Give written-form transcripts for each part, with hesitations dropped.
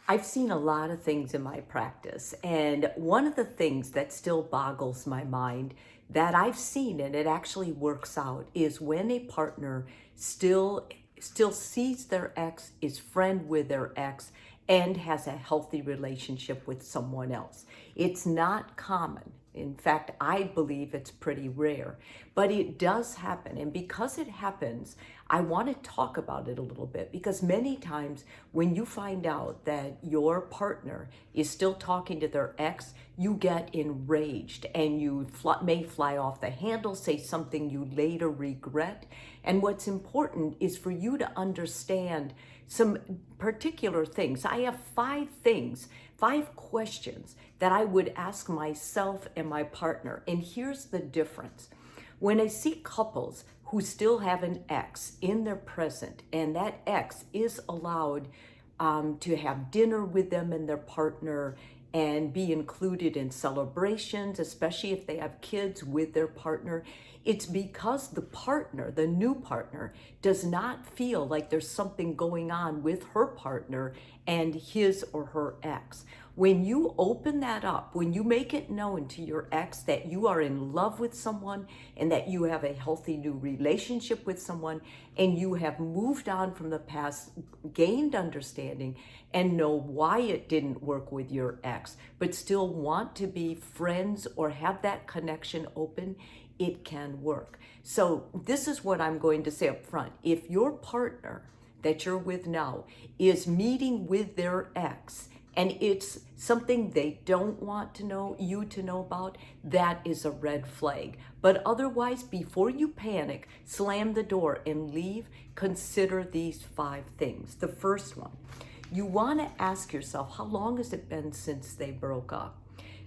I've seen a lot of things in my practice, and one of the things that still boggles my mind that I've seen and it actually works out is when a partner still sees their ex, is friend with their ex, and has a healthy relationship with someone else. It's not common. In fact, I believe it's pretty rare, but it does happen. And because it happens, I want to talk about it a little bit because many times when you find out that your partner is still talking to their ex, you get enraged and you may fly off the handle, say something you later regret. And what's important is for you to understand some particular things. I have 5 things, 5 questions that I would ask myself and my partner. And here's the difference. When I see couples who still have an ex in their present, and that ex is allowed to have dinner with them and their partner and be included in celebrations, especially if they have kids with their partner, it's because the partner, the new partner, does not feel like there's something going on with her partner and his or her ex. When you open that up, when you make it known to your ex that you are in love with someone and that you have a healthy new relationship with someone and you have moved on from the past, gained understanding, and know why it didn't work with your ex, but still want to be friends or have that connection open, it can work. So this is what I'm going to say up front. If your partner that you're with now is meeting with their ex and it's something they don't want to know you to know about, that is a red flag. But otherwise, before you panic, slam the door and leave, consider these 5 things. The first one, you want to ask yourself, how long has it been since they broke up?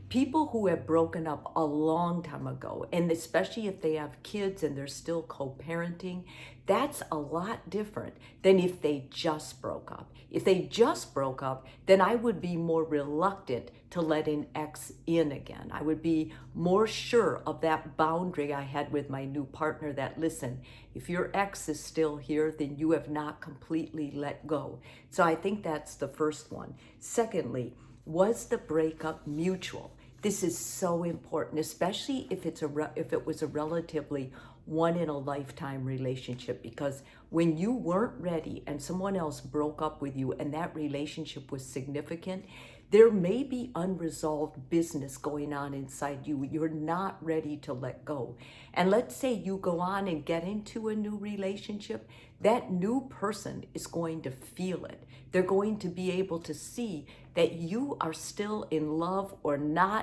People who have broken up a long time ago, and especially if they have kids and they're still co-parenting, that's a lot different than if they just broke up. If they just broke up, then I would be more reluctant to let an ex in again. I would be more sure of that boundary I had with my new partner that, listen, if your ex is still here, then you have not completely let go. So I think that's the first one. Secondly, was the breakup mutual? This is so important, especially if if it was a relatively one in a lifetime relationship, because when you weren't ready and someone else broke up with you and that relationship was significant, there may be unresolved business going on inside you. You're not ready to let go. And let's say you go on and get into a new relationship, that new person is going to feel it. They're going to be able to see that you are still in love or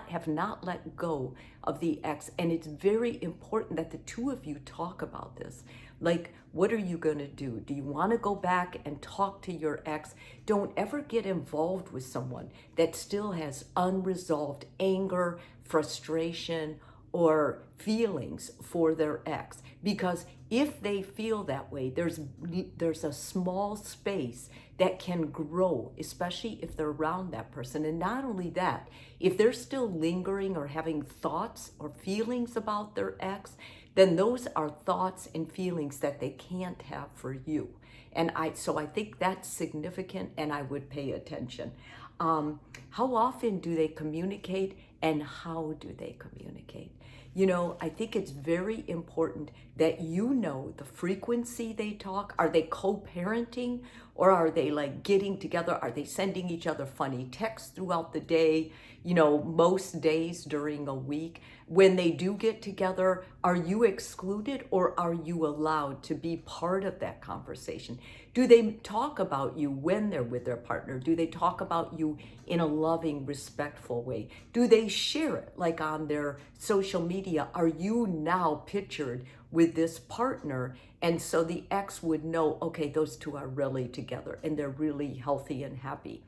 have not let go of the ex. And it's very important that the two of you talk about this. Like, what are you going to do? Do you want to go back and talk to your ex? Don't ever get involved with someone that still has unresolved anger, frustration, or feelings for their ex. Because if they feel that way, there's a small space that can grow, especially if they're around that person. And not only that, if they're still lingering or having thoughts or feelings about their ex, then those are thoughts and feelings that they can't have for you. And so I think that's significant, and I would pay attention. How often do they communicate, and how do they communicate? You know, I think it's very important that you know the frequency they talk. Are they co-parenting, or are they like getting together? Are they sending each other funny texts throughout the day? You know, most days during a week. When they do get together, are you excluded or are you allowed to be part of that conversation? Do they talk about you when they're with their partner? Do they talk about you in a loving, respectful way? Do they share it like on their social media? Are you now pictured with this partner? And so the ex would know, okay, those two are really together and they're really healthy and happy.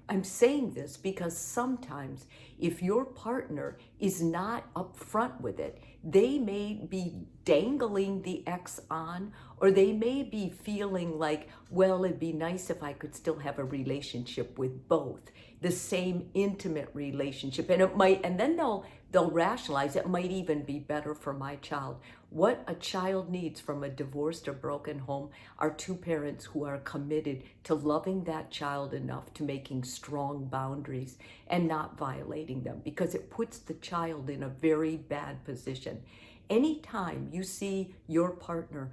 I'm saying this because sometimes if your partner is not upfront with it, they may be dangling the ex on, or they may be feeling like, well, it'd be nice if I could still have a relationship with both, the same intimate relationship. And it might, and then they'll rationalize it might even be better for my child. What a child needs from a divorced or broken home are two parents who are committed to loving that child enough to making strong boundaries and not violating them, because it puts the child in a very bad position. Anytime you see your partner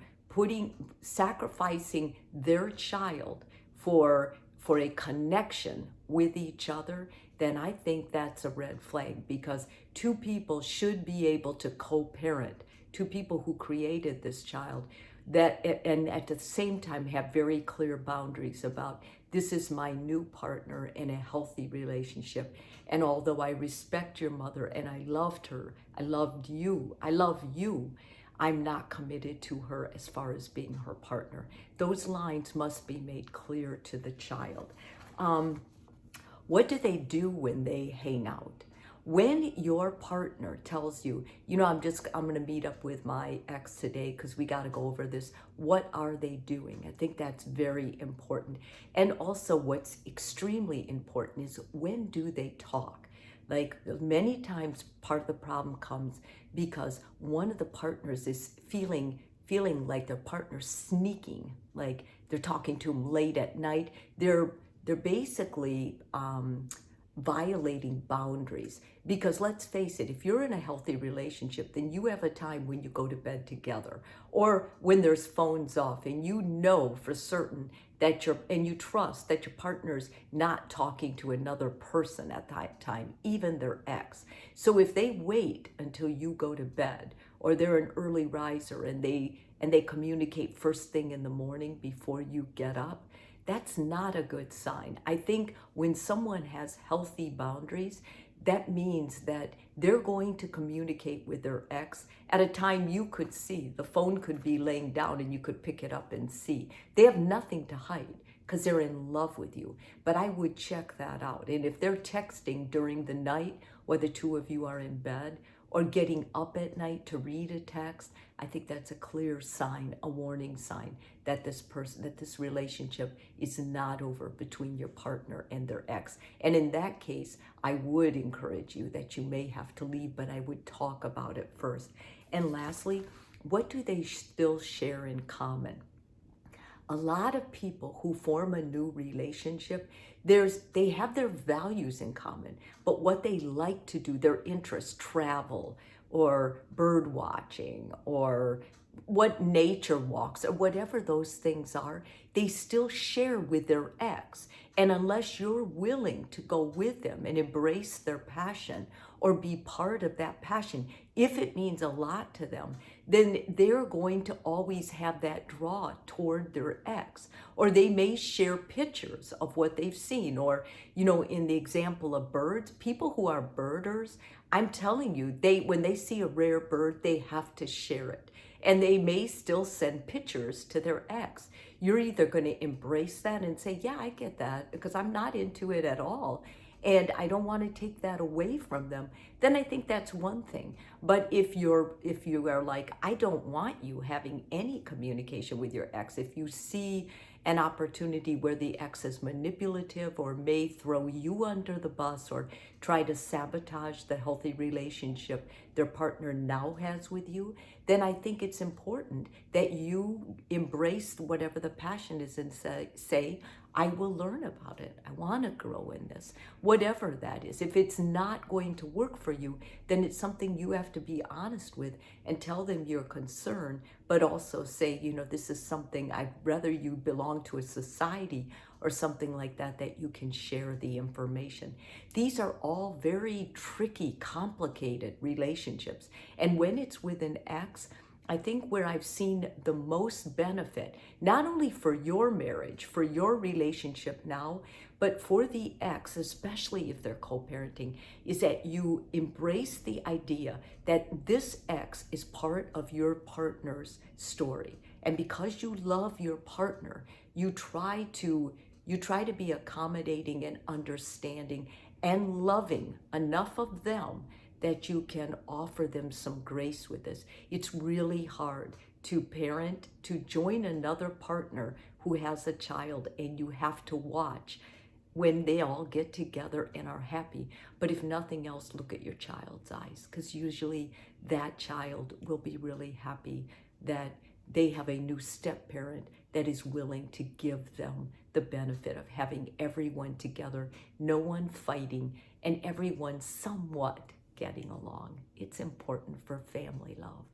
sacrificing their child for a connection with each other, then I think that's a red flag, because two people should be able to co-parent, two people who created this child, that, and at the same time have very clear boundaries about, this is my new partner in a healthy relationship. And although I respect your mother and I loved her, I love you, I'm not committed to her as far as being her partner. Those lines must be made clear to the child. What do they do when they hang out? When your partner tells you, I'm going to meet up with my ex today because we got to go over this, what are they doing? I think that's very important. And also what's extremely important is, when do they talk? Like, many times part of the problem comes because one of the partners is feeling like their partner's sneaking, like they're talking to them late at night. They're basically violating boundaries. Because let's face it, if you're in a healthy relationship, then you have a time when you go to bed together, or when there's phones off and you know for certain that you trust that your partner's not talking to another person at that time, even their ex. So if they wait until you go to bed, or they're an early riser and they communicate first thing in the morning before you get up, that's not a good sign. I think when someone has healthy boundaries, that means that they're going to communicate with their ex at a time you could see. The phone could be laying down and you could pick it up and see. They have nothing to hide because they're in love with you. But I would check that out. And if they're texting during the night, while the two of you are in bed, or getting up at night to read a text, I think that's a clear sign, a warning sign that this relationship is not over between your partner and their ex. And in that case, I would encourage you that you may have to leave, but I would talk about it first. And lastly, what do they still share in common? A lot of people who form a new relationship, they have their values in common, but what they like to do, their interests, travel or bird watching or what nature walks or whatever those things are, they still share with their ex. And unless you're willing to go with them and embrace their passion or be part of that passion, if it means a lot to them, then they're going to always have that draw toward their ex. Or they may share pictures of what they've seen. Or, in the example of birds, people who are birders, I'm telling you, when they see a rare bird, they have to share it. And they may still send pictures to their ex. You're either going to embrace that and say, yeah, I get that, because I'm not into it at all, and I don't want to take that away from them, then I think that's one thing. But if you are like, I don't want you having any communication with your ex, if you see an opportunity where the ex is manipulative or may throw you under the bus or try to sabotage the healthy relationship their partner now has with you, then I think it's important that you embrace whatever the passion is and say, I will learn about it. I want to grow in this, whatever that is. If it's not going to work for you, then it's something you have to be honest with and tell them your concern, but also say, this is something I'd rather you belong to a society or something like that, that you can share the information. These are all very tricky, complicated relationships. And when it's with an ex, I think where I've seen the most benefit, not only for your marriage, for your relationship now, but for the ex, especially if they're co-parenting, is that you embrace the idea that this ex is part of your partner's story. And because you love your partner, you try to be accommodating and understanding and loving enough of them that you can offer them some grace with this. It's really hard to parent, to join another partner who has a child, and you have to watch when they all get together and are happy. But if nothing else, look at your child's eyes, because usually that child will be really happy that they have a new step parent that is willing to give them the benefit of having everyone together, no one fighting, and everyone somewhat getting along. It's important for family love.